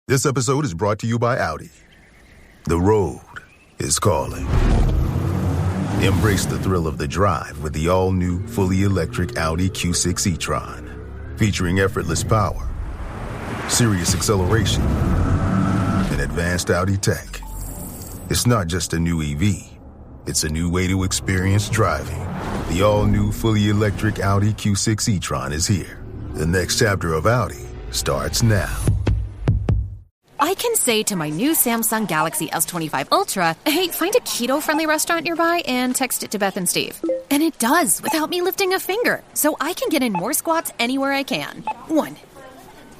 This episode is brought to you by Audi. The road is calling. Embrace the thrill of the drive with the all-new, fully electric Audi Q6 e-tron. Featuring effortless power, serious acceleration, and advanced Audi tech. It's not just a new EV. It's a new way to experience driving. The all-new, fully electric Audi Q6 e-tron is here. The next chapter of Audi starts now. I can say to my new Samsung Galaxy S25 Ultra, hey, find a keto-friendly restaurant nearby and text it to Beth and Steve. And it does, without me lifting a finger. So I can get in more squats anywhere I can. 1,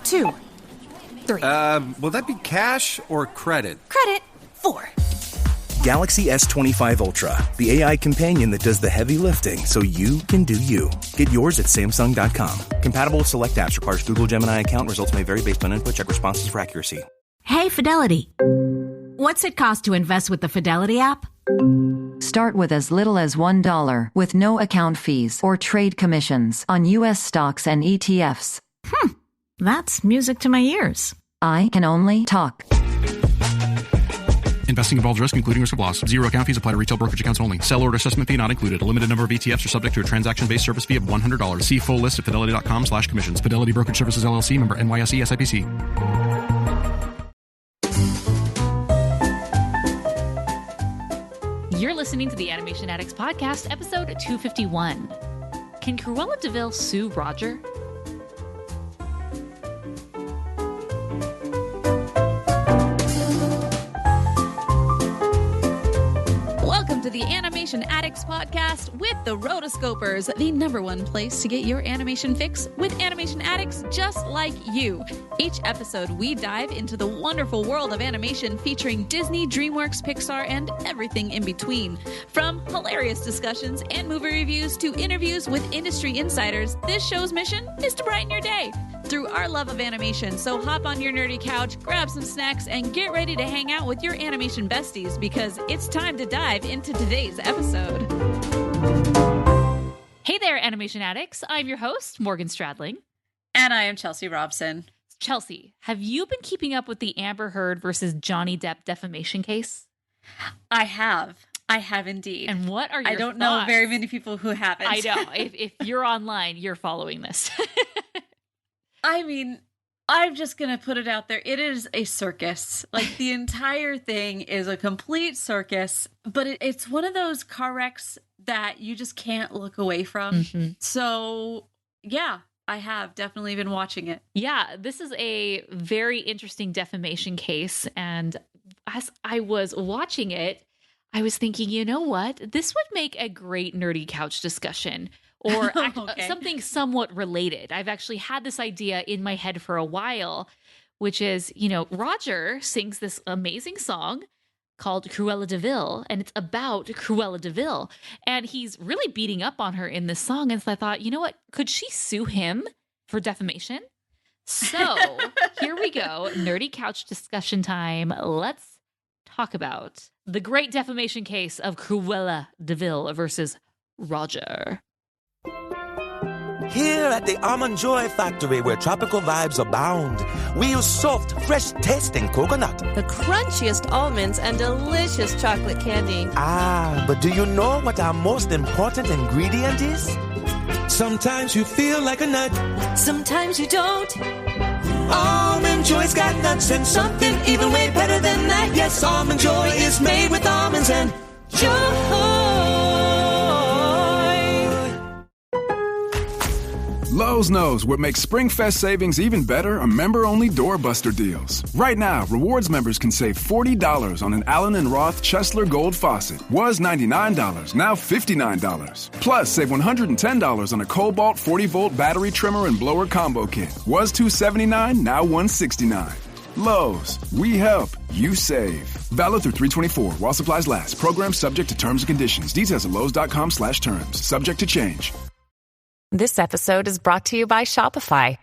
2, 3. Will that be cash or credit? Credit. 4. Galaxy S25 Ultra, the AI companion that does the heavy lifting so you can do you. Get yours at Samsung.com. Compatible with select apps. Requires Google Gemini account. Results may vary based on input. Check responses for accuracy. Hey, Fidelity. What's it cost to invest with the Fidelity app? Start with as little as $1 with no account fees or trade commissions on U.S. stocks and ETFs. That's music to my ears. I can only talk. Investing involves risk, including risk of loss. Zero account fees apply to retail brokerage accounts only. Sell order assessment fee not included. A limited number of ETFs are subject to a transaction-based service fee of $100. See full list at fidelity.com/commissions. Fidelity Brokerage Services, LLC, member NYSE, SIPC. You're listening to the Animation Addicts Podcast, episode 251. Can Cruella De Vile sue Roger? Welcome to the Animation Addicts Podcast with the Rotoscopers, the #1 place to get your animation fix with animation addicts just like you. Each episode, we dive into the wonderful world of animation featuring Disney, DreamWorks, Pixar, and everything in between. From hilarious discussions and movie reviews to interviews with industry insiders, this show's mission is to brighten your day through our love of animation. So hop on your nerdy couch, grab some snacks, and get ready to hang out with your animation besties because it's time to dive into today's episode. Hey there, animation addicts. I'm your host, Morgan Stradling. And I am Chelsea Robson. Chelsea, have you been keeping up with the Amber Heard versus Johnny Depp defamation case? I have indeed. And what are your I don't thoughts? know very many people who haven't. I know. If you're online, you're following this. I mean, I'm just going to put it out there. It is a circus. Like, the entire thing is a complete circus, but it's one of those car wrecks that you just can't look away from. Mm-hmm. So, yeah, I have definitely been watching it. Yeah, this is a very interesting defamation case. And as I was watching it, I was thinking, you know what? This would make a great nerdy couch discussion. Or something somewhat related. I've actually had this idea in my head for a while, which is, Roger sings this amazing song called Cruella De Vile, and it's about Cruella De Vile. And he's really beating up on her in this song. And so I thought, you know what? Could she sue him for defamation? So here we go. Nerdy couch discussion time. Let's talk about the great defamation case of Cruella De Vile versus Roger. Here at the Almond Joy Factory, where tropical vibes abound, we use soft, fresh-tasting coconut. The crunchiest almonds and delicious chocolate candy. Ah, but do you know what our most important ingredient is? Sometimes you feel like a nut. Sometimes you don't. Almond Joy's got nuts and something even way better than that. Yes, Almond Joy is made with almonds and joy. Lowe's knows what makes SpringFest savings even better are member-only doorbuster deals. Right now, rewards members can save $40 on an Allen & Roth Chesler Gold faucet. Was $99, now $59. Plus, save $110 on a Cobalt 40-volt battery trimmer and blower combo kit. Was $279, now $169. Lowe's, we help, you save. Valid through 3/24 while supplies last. Program subject to terms and conditions. Details at lowes.com/terms. Subject to change. This episode is brought to you by Shopify.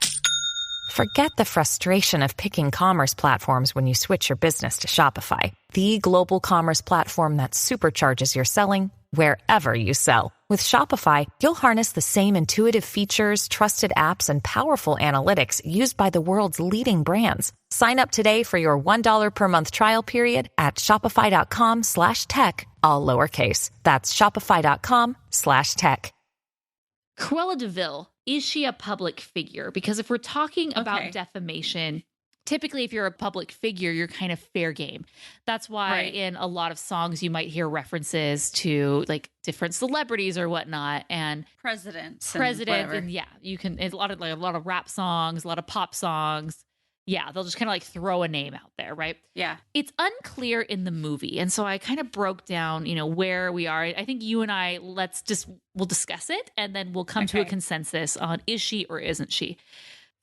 Forget the frustration of picking commerce platforms when you switch your business to Shopify, the global commerce platform that supercharges your selling wherever you sell. With Shopify, you'll harness the same intuitive features, trusted apps, and powerful analytics used by the world's leading brands. Sign up today for your $1 per month trial period at shopify.com/tech, all lowercase. That's shopify.com/tech. Cruella De Vil, is she a public figure? Because if we're talking about defamation, typically if you're a public figure, you're kind of fair game. That's why in a lot of songs you might hear references to like different celebrities or whatnot, and presidents, and you can a lot of rap songs, a lot of pop songs. Yeah, they'll just kind of like throw a name out there, right? Yeah. It's unclear in the movie. And so I kind of broke down, where we are. I think you and I, we'll discuss it and then we'll come to a consensus on is she or isn't she.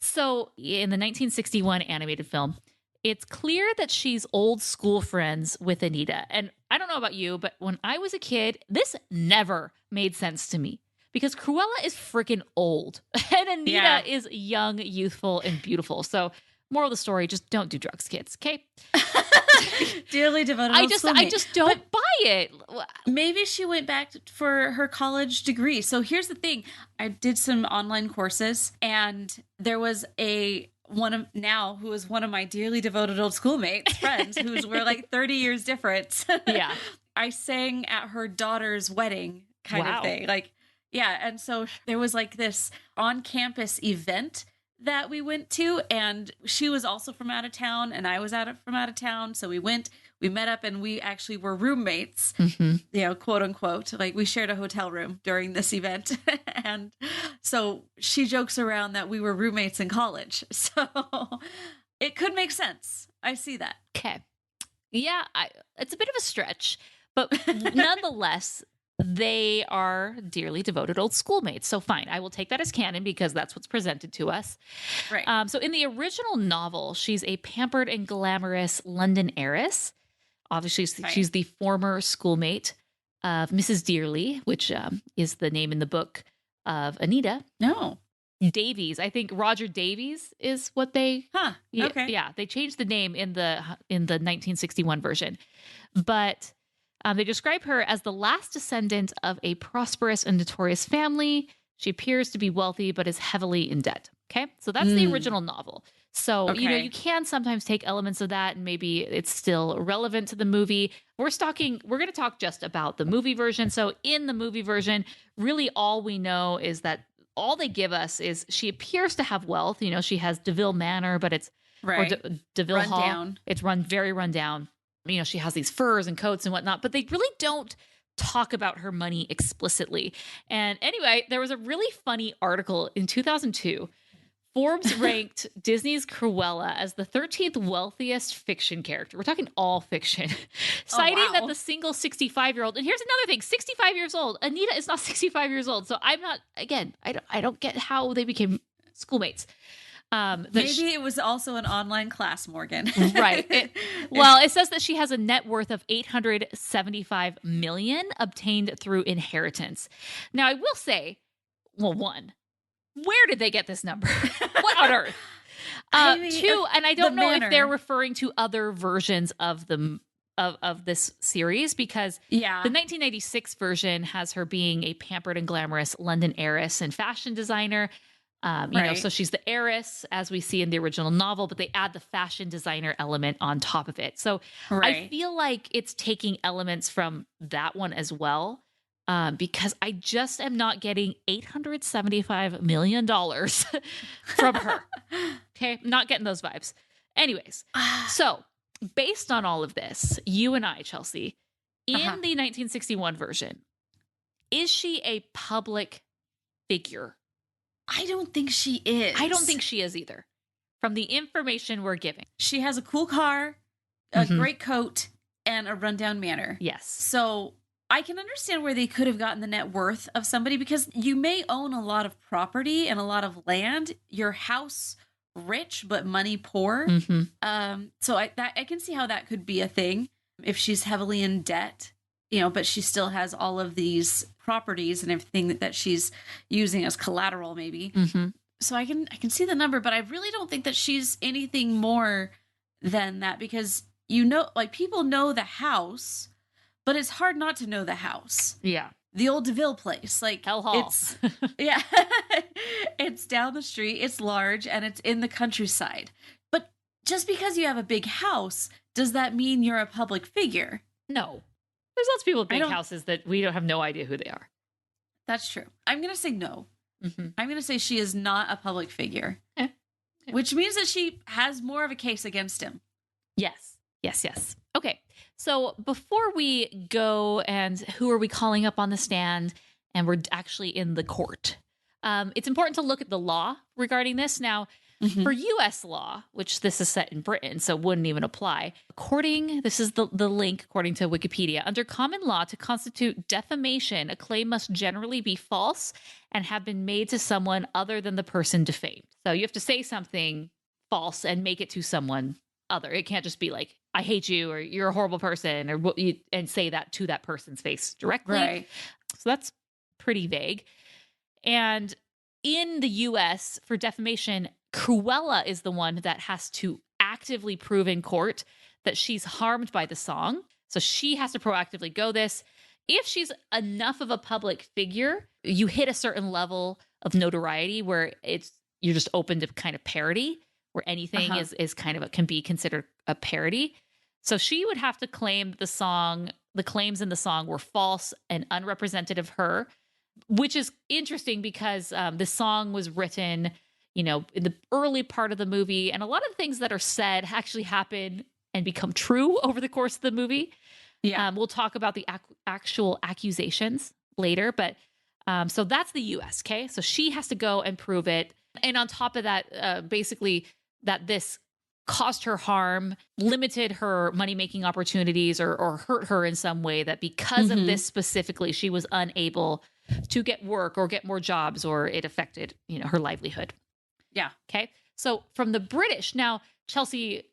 So in the 1961 animated film, it's clear that she's old school friends with Anita. And I don't know about you, but when I was a kid, this never made sense to me. Because Cruella is freaking old and Anita is young, youthful, and beautiful. So moral of the story, just don't do drugs, kids, okay? Dearly devoted. I just don't buy it. Maybe she went back for her college degree. So here's the thing. I did some online courses, and there was who is one of my dearly devoted old schoolmates, friends, we're like 30 years different. Yeah. I sang at her daughter's wedding kind of thing. And so there was like this on-campus event that we went to, and she was also from out of town and I was from out of town. So we met up, and we actually were roommates, quote unquote, like we shared a hotel room during this event. And so she jokes around that we were roommates in college. So it could make sense. I see that. Okay. Yeah. It's a bit of a stretch, but nonetheless, they are dearly devoted old schoolmates. So fine, I will take that as canon because that's what's presented to us. Right. So in the original novel, she's a pampered and glamorous London heiress. Obviously, she's the former schoolmate of Mrs. Dearly, which is the name in the book of Anita. No. Davies. I think Roger Davies is what they... Okay. Yeah, they changed the name in the 1961 version. But... they describe her as the last descendant of a prosperous and notorious family. She appears to be wealthy, but is heavily in debt. Okay. So that's the original novel. So, you can sometimes take elements of that and maybe it's still relevant to the movie. We're going to talk just about the movie version. So in the movie version, really all we know is that all they give us is she appears to have wealth. She has DeVille Manor, but it's DeVille Hall. Down. It's very run down. She has these furs and coats and whatnot, but they really don't talk about her money explicitly. And anyway, there was a really funny article in 2002. Forbes ranked Disney's Cruella as the 13th wealthiest fiction character. We're talking all fiction, citing that the single 65-year-old, and here's another thing, 65 years old. Anita is not 65 years old. So I'm not, again, I don't get how they became schoolmates. Maybe it was also an online class, Morgan. Right. It says that she has a net worth of $875 million obtained through inheritance. Now, I will say, one, where did they get this number? What on earth? Two, and I don't know if they're referring to other versions of of this series, because the 1996 version has her being a pampered and glamorous London heiress and fashion designer. So she's the heiress, as we see in the original novel, but they add the fashion designer element on top of it. So I feel like it's taking elements from that one as well, because I just am not getting $875 million from her. Okay, I'm not getting those vibes. Anyways, so based on all of this, you and I, Chelsea, in the 1961 version, is she a public figure? I don't think she is. I don't think she is either. From the information we're giving. She has a cool car, a great coat, and a rundown manor. Yes. So I can understand where they could have gotten the net worth of somebody, because you may own a lot of property and a lot of land. Your house rich, but money poor. So I can see how that could be a thing if she's heavily in debt. But she still has all of these properties and everything that she's using as collateral, maybe. So I can see the number, but I really don't think that she's anything more than that, because people know the house, but it's hard not to know the house. Yeah. The old DeVille place. Like, Hell Hall. It's, yeah. It's down the street, it's large, and it's in the countryside. But just because you have a big house, does that mean you're a public figure? No. There's lots of people with big houses that we don't have no idea who they are. That's true. I'm going to say no. Mm-hmm. I'm going to say she is not a public figure, which means that she has more of a case against him. Yes. Okay. So before we go and who are we calling up on the stand, and we're actually in the court, it's important to look at the law regarding this. Now, for U.S. law, which this is set in Britain, so wouldn't even apply. This is the link according to Wikipedia. Under common law, to constitute defamation, a claim must generally be false and have been made to someone other than the person defamed. So you have to say something false and make it to someone other. It can't just be like, I hate you, or you're a horrible person, or and say that to that person's face directly. Right. So that's pretty vague. And in the U.S., for defamation, Cruella is the one that has to actively prove in court that she's harmed by the song. So she has to proactively go this. If she's enough of a public figure, you hit a certain level of notoriety where you're just open to kind of parody, where anything is kind of can be considered a parody. So she would have to claim the claims in the song were false and unrepresentative of her, which is interesting because the song was written, in the early part of the movie, and a lot of the things that are said actually happen and become true over the course of the movie. Yeah. We'll talk about the actual accusations later, but so that's the U.S., okay? So she has to go and prove it. And on top of that, basically that this caused her harm, limited her money-making opportunities, or hurt her in some way, that because of this specifically, she was unable to get work or get more jobs, or it affected, her livelihood. Yeah. Okay. So from the British, now, Chelsea,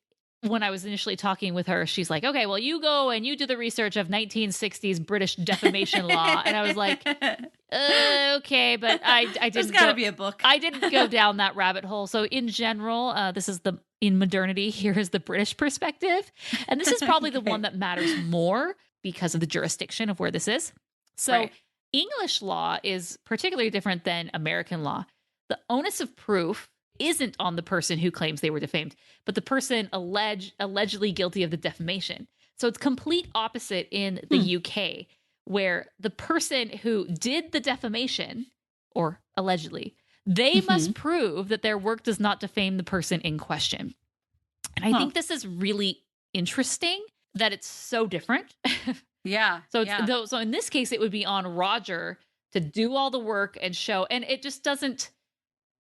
when I was initially talking with her, she's like, okay, well, you go and you do the research of 1960s British defamation law. And I was like, okay, but I didn't. There's got to be a book. I didn't go down that rabbit hole. So in general, this is in modernity, here is the British perspective. And this is probably the one that matters more because of the jurisdiction of where this is. So English law is particularly different than American law. The onus of proof isn't on the person who claims they were defamed, but the person allegedly guilty of the defamation. So it's complete opposite in the UK, where the person who did the defamation, or allegedly, they must prove that their work does not defame the person in question. And I think this is really interesting that it's so different. Yeah. So so in this case, it would be on Roger to do all the work and show, and it just doesn't.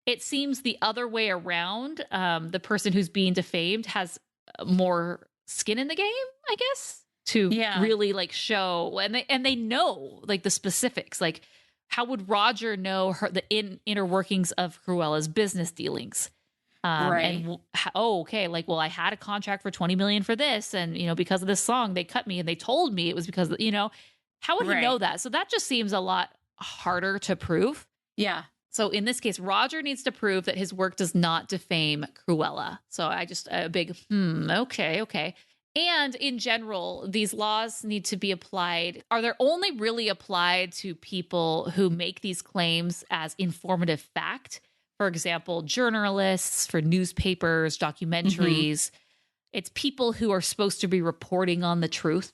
It seems the other way around. The person who's being defamed has more skin in the game, I guess, to really like show, and they know like the specifics. Like, how would Roger know the inner workings of Cruella's business dealings? And okay, like, well, I had a contract for $20 million for this, and because of this song, they cut me, and they told me it was because how would he know that? So that just seems a lot harder to prove. Yeah. So in this case, Roger needs to prove that his work does not defame Cruella. So a big, okay. And in general, these laws need to be applied. Are they only really applied to people who make these claims as informative fact? For example, journalists, for newspapers, documentaries. It's people who are supposed to be reporting on the truth.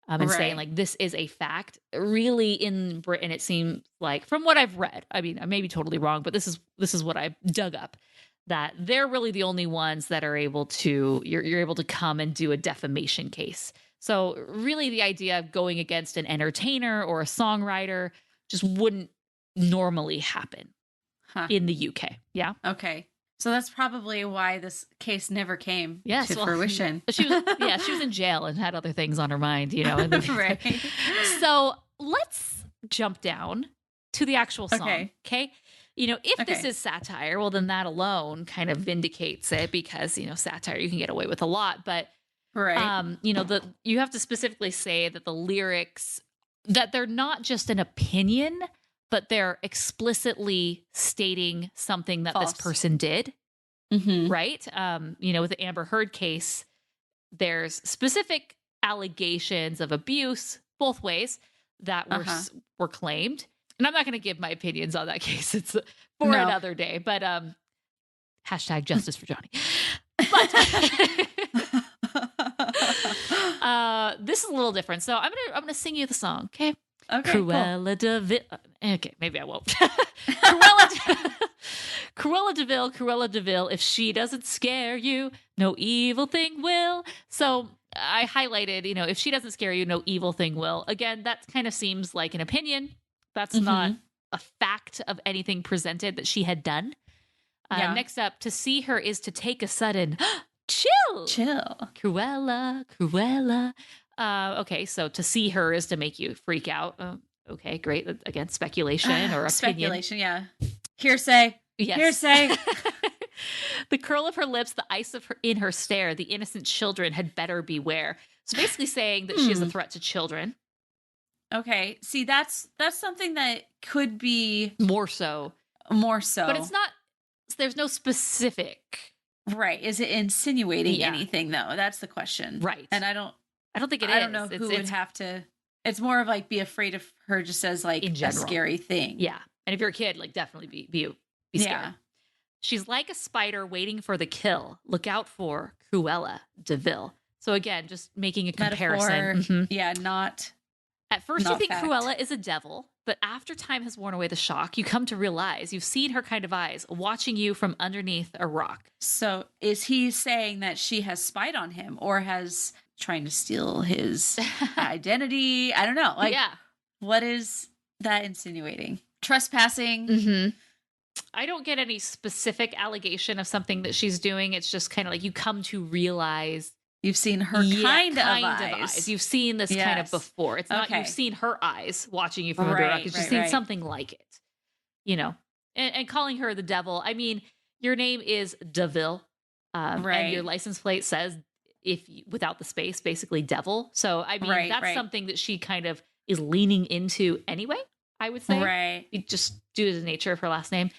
And saying like, this is a fact. Really, in Britain, it seems like, from what I've read, I mean, I may be totally wrong, but this is what I dug up, that they're really the only ones that are able to, you're able to come and do a defamation case. So really the idea of going against an entertainer or a songwriter just wouldn't normally happen in the UK. Yeah. Okay. So that's probably why this case never came to fruition. She was in jail and had other things on her mind, Right. So let's jump down to the actual song. Okay. If this is satire, well, then that alone kind of vindicates it, because, satire, you can get away with a lot. But, you have to specifically say that the lyrics, that they're not just an opinion, but they're explicitly stating something that this person did, right? With the Amber Heard case, there's specific allegations of abuse, both ways that were claimed. And I'm not going to give my opinions on that case. It's for another day. But hashtag justice for Johnny. But this is a little different. So I'm gonna sing you the song. Okay. Cruella De Vil. Okay, maybe I won't. Cruella De Vil. If she doesn't scare you, no evil thing will. So I highlighted, if she doesn't scare you, no evil thing will. Again, that kind of seems like an opinion. That's not a fact of anything presented that she had done. Next up, to see her is to take a sudden chill. Cruella. Okay, so to see her is to make you freak out. Okay, great. Again, speculation or opinion. Speculation, yeah. Hearsay. Yes. Hearsay. The curl of her lips, the ice in her stare, the innocent children had better beware. So basically saying that she is a threat to children. Okay, see, that's something that could be more so. But it's not, there's no specific. Right. Is it insinuating anything, though? That's the question. Right. And I don't think it is. I don't know who would have to. It's more of like be afraid of her just as like a scary thing. Yeah. And if you're a kid, like definitely be scared. Yeah. She's like a spider waiting for the kill. Look out for Cruella De Vil. So again, just making a comparison. Yeah, not. At first, you think Cruella is a devil, but after time has worn away the shock, you come to realize you've seen her kind of eyes watching you from underneath a rock. So is he saying that she has spied on him or has trying to steal his identity? I don't know. Like, what is that insinuating? Trespassing? I don't get any specific allegation of something that she's doing. It's just kind of like you come to realize. You've seen her kind of eyes. You've seen this kind of before. It's not you've seen her eyes watching you from under a rock. You've just seen something like it, and calling her the devil. I mean, your name is DeVille, and your license plate says without the space, basically devil. So I mean, that's something that she kind of is leaning into anyway. I would say, right? Just due to the nature of her last name.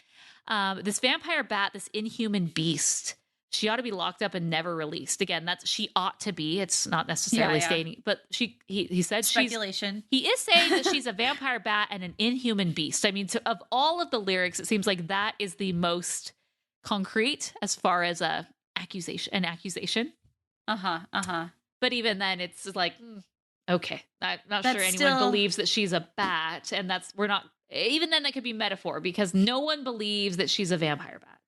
This vampire bat, this inhuman beast. She ought to be locked up and never released. Again, she ought to be. It's not necessarily stating, but he said speculation. He is saying that she's a vampire bat and an inhuman beast. I mean, of all of the lyrics, it seems like that is the most concrete as far as an accusation. But even then, it's like, okay, I'm not sure anyone believes that she's a bat, and even then that could be metaphor because no one believes that she's a vampire bat.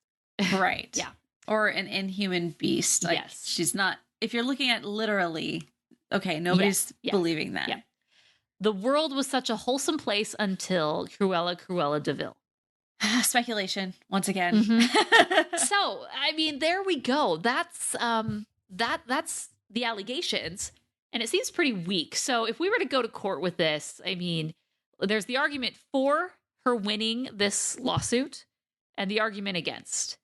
Right. Yeah. Or an inhuman beast. Like, she's not, if you're looking at literally, okay, nobody's believing that. Yeah. The world was such a wholesome place until Cruella De Vil. Speculation, once again. So, I mean, there we go. That's the allegations. And it seems pretty weak. So if we were to go to court with this, I mean, there's the argument for her winning this lawsuit and the argument against.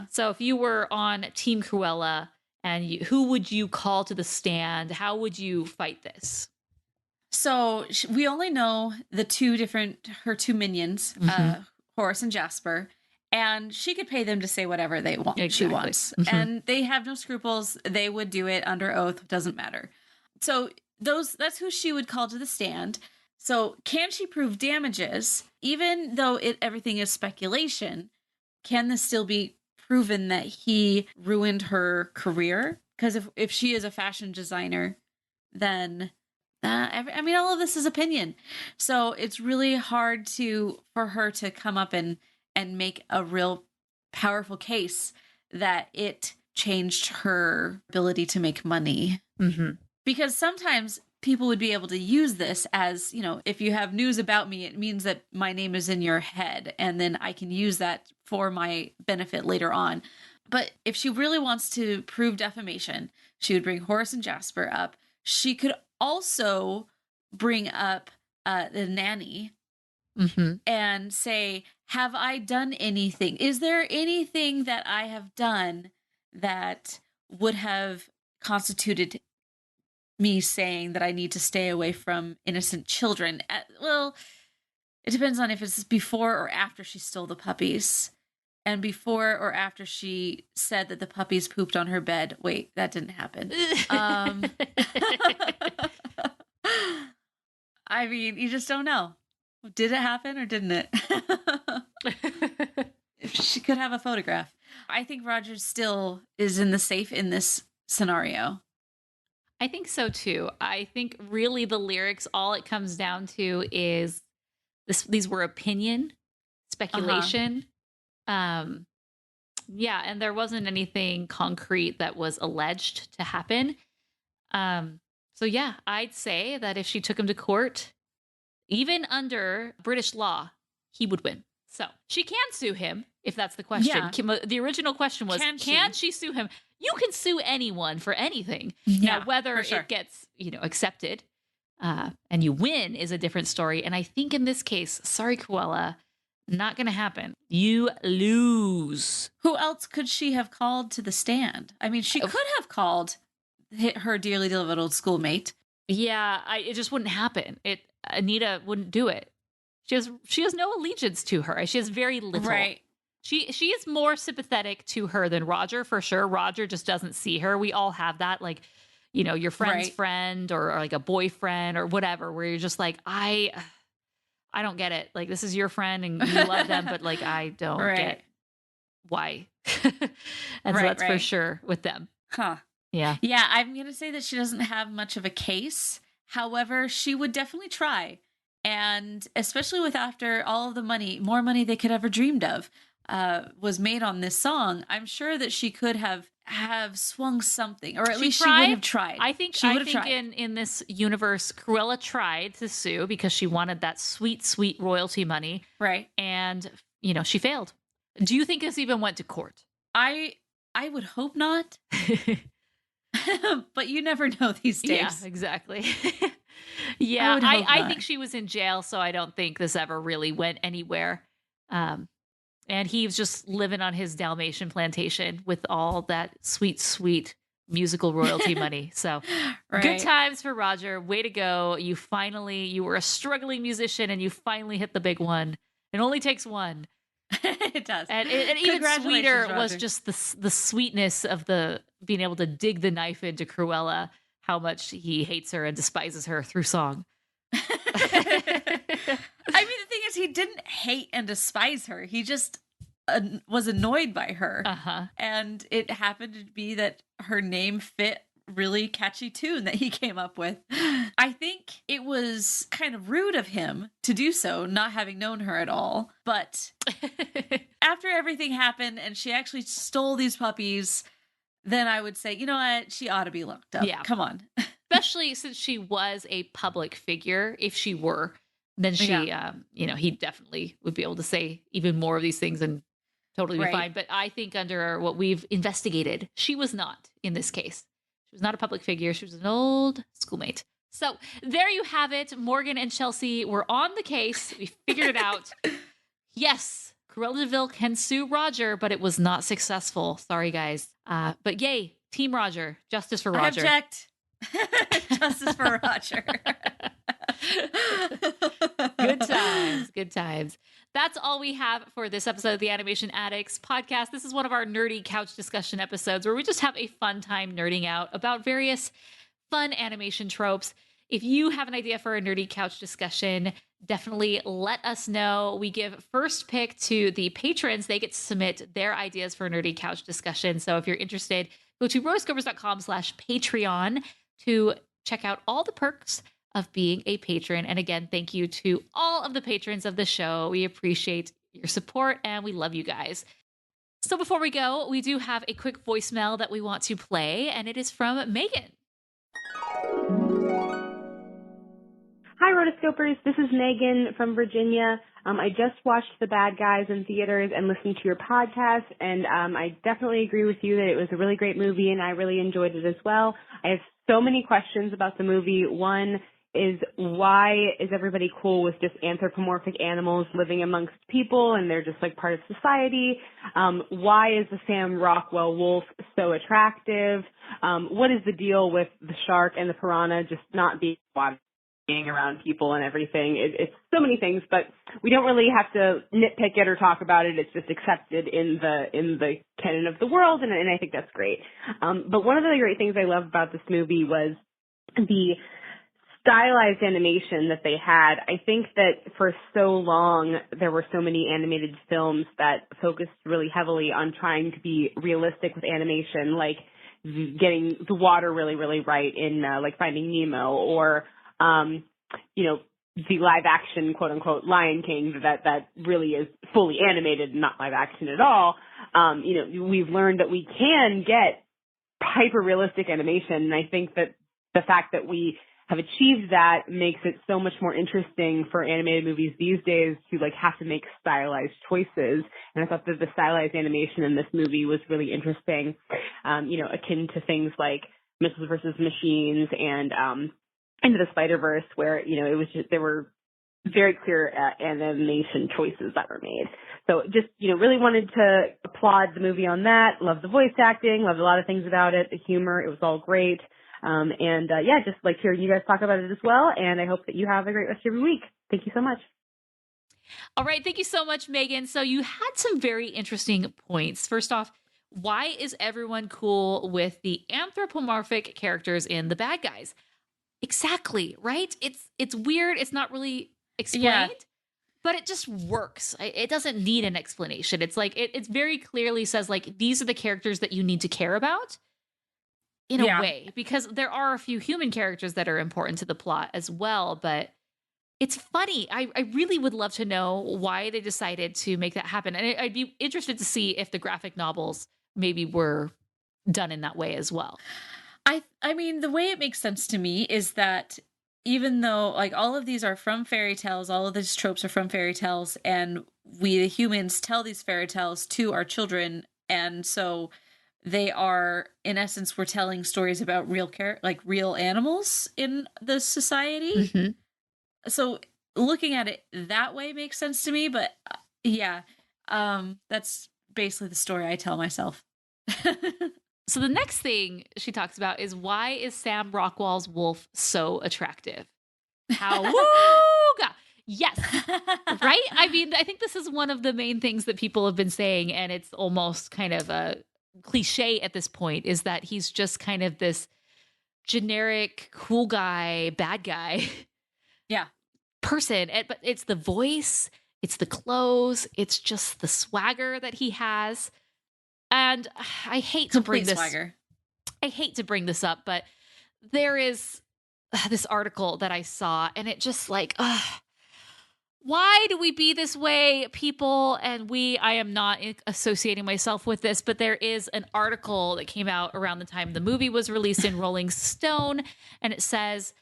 So if you were on Team Cruella and who would you call to the stand? How would you fight this? So we only know her two minions, Horace and Jasper, and she could pay them to say whatever they want. Exactly. She wants. And they have no scruples. They would do it under oath. Doesn't matter. So that's who she would call to the stand. So can she prove damages? Even though everything is speculation, can this still be proven that he ruined her career? Because if she is a fashion designer, then all of this is opinion. So it's really hard for her to come up and make a real powerful case that it changed her ability to make money. Because sometimes people would be able to use this as, if you have news about me, it means that my name is in your head and then I can use that for my benefit later on. But if she really wants to prove defamation, she would bring Horace and Jasper up. She could also bring up the nanny and say, have I done anything? Is there anything that I have done that would have constituted me saying that I need to stay away from innocent children? Well, it depends on if it's before or after she stole the puppies. And before or after she said that the puppies pooped on her bed. Wait, that didn't happen. I mean, you just don't know. Did it happen or didn't it? She could have a photograph. I think Roger still is in the safe in this scenario. I think so too. I think really the lyrics, all it comes down to is these were opinion, speculation. Yeah, and there wasn't anything concrete that was alleged to happen. So yeah, I'd say that if she took him to court, even under British law, he would win. So she can sue him if that's the question. Yeah. The original question was, can she sue him? You can sue anyone for anything. Yeah, now, whether it gets, accepted and you win is a different story. And I think in this case, sorry, Cruella, not going to happen. You lose. Who else could she have called to the stand? I mean, she could have called her dearly beloved old schoolmate. Yeah, it just wouldn't happen. Anita wouldn't do it. She has no allegiance to her. She has very little. Right. She is more sympathetic to her than Roger, for sure. Roger just doesn't see her. We all have that, like, your friend's friend or like a boyfriend or whatever, where you're just like, I don't get it. Like, this is your friend and you love them, but like, I don't get why. And so that's for sure with them. Huh. Yeah. Yeah, I'm going to say that she doesn't have much of a case. However, she would definitely try. And especially with after all of the money, more money they could ever dreamed of, was made on this song, I'm sure that she could have swung something, or at least she would have tried. I think in this universe, Cruella tried to sue because she wanted that sweet, sweet royalty money. Right. And, she failed. Do you think this even went to court? I would hope not. But you never know these days. Yeah, exactly. Yeah, I think she was in jail, so I don't think this ever really went anywhere. And he was just living on his Dalmatian plantation with all that sweet, sweet musical royalty money. So good times for Roger. Way to go. You were a struggling musician and you finally hit the big one. It only takes one. It does. And even sweeter was just the sweetness of the being able to dig the knife into Cruella, how much he hates her and despises her through song. I mean, the thing is, he didn't hate and despise her. He just was annoyed by her. Uh-huh. And it happened to be that her name fit really catchy tune that he came up with. I think it was kind of rude of him to do so, not having known her at all. But after everything happened and she actually stole these puppies, then I would say, you know what? She ought to be locked up. Yeah. Come on. Especially since she was a public figure. If she were, then she, he definitely would be able to say even more of these things and totally be fine. But I think under what we've investigated, she was not in this case. She was not a public figure. She was an old schoolmate. So there you have it. Morgan and Chelsea were on the case. We figured it out. Yes, Cruella De Vil can sue Roger, but it was not successful. Sorry, guys. But yay, Team Roger. Justice for Roger. I object. Justice for Roger. Good times. Good times. That's all we have for this episode of the Animation Addicts Podcast. This is one of our nerdy couch discussion episodes where we just have a fun time nerding out about various fun animation tropes. If you have an idea for a nerdy couch discussion, definitely let us know. We give first pick to the patrons. They get to submit their ideas for a nerdy couch discussion. So if you're interested, go to rotoscopers.com/Patreon to check out all the perks of being a patron. And again, thank you to all of the patrons of the show. We appreciate your support and we love you guys. So before we go, we do have a quick voicemail that we want to play, and it is from Megan. Hi, Rotoscopers. This is Megan from Virginia. I just watched The Bad Guys in theaters and listened to your podcast, and I definitely agree with you that it was a really great movie, and I really enjoyed it as well. I have so many questions about the movie. One is, why is everybody cool with just anthropomorphic animals living amongst people and they're just like part of society? Why is the Sam Rockwell wolf so attractive? What is the deal with the shark and the piranha just not being around people and everything? It's so many things, but we don't really have to nitpick it or talk about it. It's just accepted in the canon of the world, and I think that's great. But one of the great things I love about this movie was the stylized animation that they had. I think that for so long there were so many animated films that focused really heavily on trying to be realistic with animation, like getting the water really, really right in like Finding Nemo, or you know, the live action quote unquote Lion King that really is fully animated and not live action at all. You know, we've learned that we can get hyper realistic animation, and I think that the fact that we have achieved that makes it so much more interesting for animated movies these days to like have to make stylized choices. And I thought that the stylized animation in this movie was really interesting, you know, akin to things like Missiles versus Machines and Into the Spider-Verse, where, you know, it was just, there were very clear animation choices that were made. So just, you know, really wanted to applaud the movie on that. Loved the voice acting, loved a lot of things about it, the humor, it was all great. Yeah, just like hearing you guys talk about it as well. And I hope that you have a great rest of your week. Thank you so much. All right. Thank you so much, Megan. So you had some very interesting points. First off, why is everyone cool with the anthropomorphic characters in The Bad Guys? Exactly, right? It's weird. It's not really explained, but it just works. It doesn't need an explanation. It's like, it very clearly says like, these are the characters that you need to care about. In a way, because there are a few human characters that are important to the plot as well, but it's funny. I really would love to know why they decided to make that happen. And I'd be interested to see if the graphic novels maybe were done in that way as well. I mean, the way it makes sense to me is that even though like all of these are from fairy tales, all of these tropes are from fairy tales, and we the humans tell these fairy tales to our children, and so they are, in essence, we're telling stories about real animals in the society. Mm-hmm. So looking at it that way makes sense to me. But that's basically the story I tell myself. So the next thing she talks about is, why is Sam Rockwell's wolf so attractive? How wooga! Yes, right? I mean, I think this is one of the main things that people have been saying, and it's almost kind of a cliche at this point, is that he's just kind of this generic cool guy, bad guy person. But it's the voice, it's the clothes, it's just the swagger that he has. And I hate to bring this up, but there is this article that I saw, and it just like, why do we be this way, people? And I am not associating myself with this, but there is an article that came out around the time the movie was released in Rolling Stone, and it says,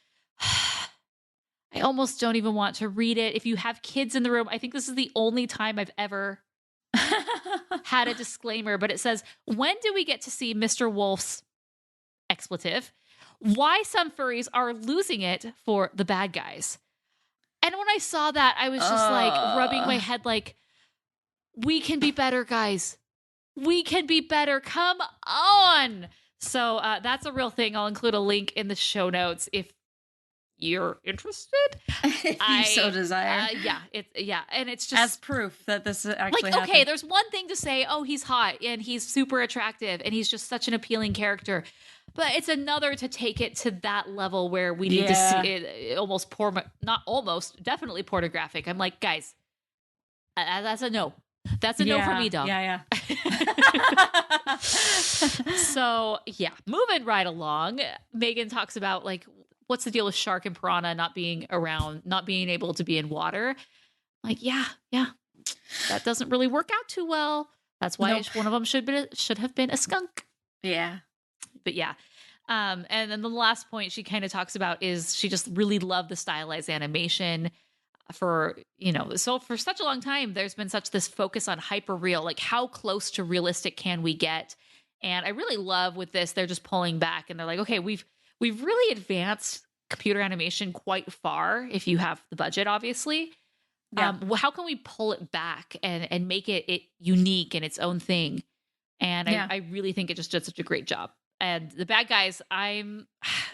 I almost don't even want to read it. If you have kids in the room, I think this is the only time I've ever had a disclaimer, but it says, when do we get to see Mr. Wolf's expletive? Why some furries are losing it for the bad guys. And when I saw that, I was just like rubbing my head like, we can be better, guys. We can be better. Come on. So that's a real thing. I'll include a link in the show notes if you're interested. If you so desire. And it's just as proof that this actually like, happened. Okay, there's one thing to say, oh, he's hot and he's super attractive and he's just such an appealing character. But it's another to take it to that level where we need to see it definitely pornographic. I'm like, guys, that's a no. That's a no for me, dog. Yeah. So, moving right along, Megan talks about like, what's the deal with shark and piranha not being around, not being able to be in water? Like, yeah, that doesn't really work out too well. That's why one of them should have been a skunk. Yeah. But and then the last point she kind of talks about is she just really loved the stylized animation for such a long time. There's been such this focus on hyper real, like how close to realistic can we get? And I really love with this, they're just pulling back and they're like, okay, we've really advanced computer animation quite far if you have the budget, obviously. How can we pull it back and make it unique and its own thing? And I really think it just did such a great job. And The Bad Guys,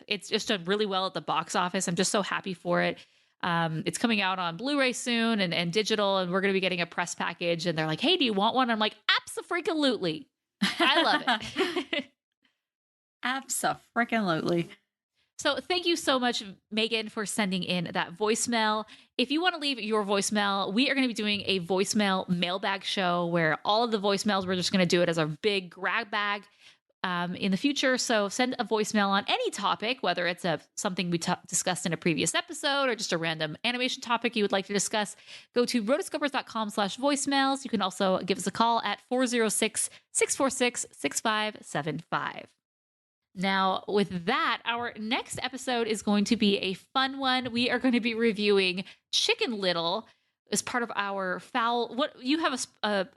it's just done really well at the box office. I'm just so happy for it. It's coming out on Blu-ray soon and digital, and we're going to be getting a press package. And they're like, hey, do you want one? I'm like, abso-freaking-lutely. I love it. Abso-freaking-lutely. So thank you so much, Megan, for sending in that voicemail. If you want to leave your voicemail, we are going to be doing a voicemail mailbag show where all of the voicemails, we're just going to do it as a big grab bag in the future. So send a voicemail on any topic, whether it's something we discussed in a previous episode or just a random animation topic you would like to discuss. Go to rotoscopers.com/voicemails. You can also give us a call at 406-646-6575. Now, with that, our next episode is going to be a fun one. We are going to be reviewing Chicken Little as part of our foul. What you have a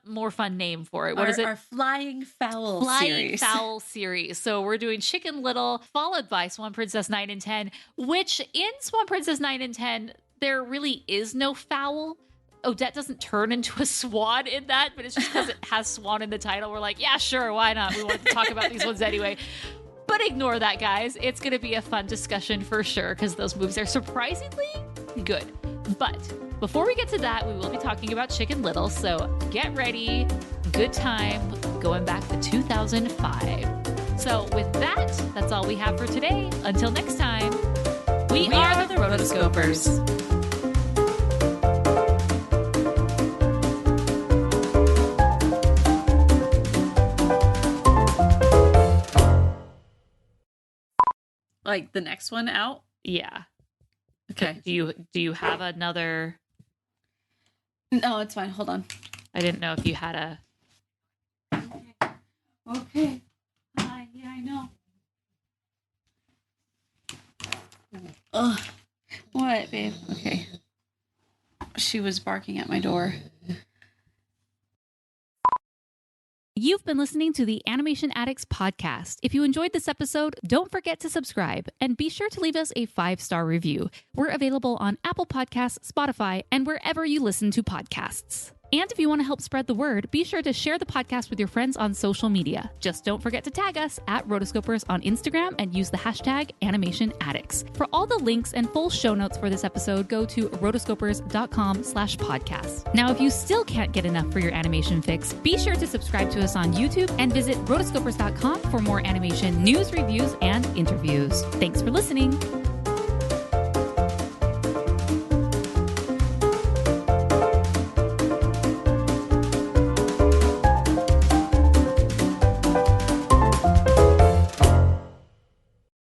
more fun name for it? What is it? Our Flying Fowl series. So we're doing Chicken Little, followed by Swan Princess 9 and 10. Which in Swan Princess 9 and 10, there really is no fowl. Odette doesn't turn into a swan in that, but it's just because it has swan in the title. We're like, yeah, sure, why not? We wanted to talk about these ones anyway. But ignore that, guys. It's going to be a fun discussion for sure because those movies are surprisingly good. But before we get to that, we will be talking about Chicken Little. So get ready. Good time going back to 2005. So with that, that's all we have for today. Until next time, we are the Rotoscopers. Like the next one out? Yeah. Okay. Do you have another? No, it's fine. Hold on. I didn't know if you had a. Okay. Yeah, I know. Ugh. What, babe? Okay. She was barking at my door. You've been listening to the Animation Addicts Podcast. If you enjoyed this episode, don't forget to subscribe and be sure to leave us a 5-star review. We're available on Apple Podcasts, Spotify, and wherever you listen to podcasts. And if you want to help spread the word, be sure to share the podcast with your friends on social media. Just don't forget to tag us at Rotoscopers on Instagram and use the hashtag Animation Addicts. For all the links and full show notes for this episode, go to rotoscopers.com/podcast. Now, if you still can't get enough for your animation fix, be sure to subscribe to us on YouTube and visit rotoscopers.com for more animation news, reviews, and interviews. Thanks for listening.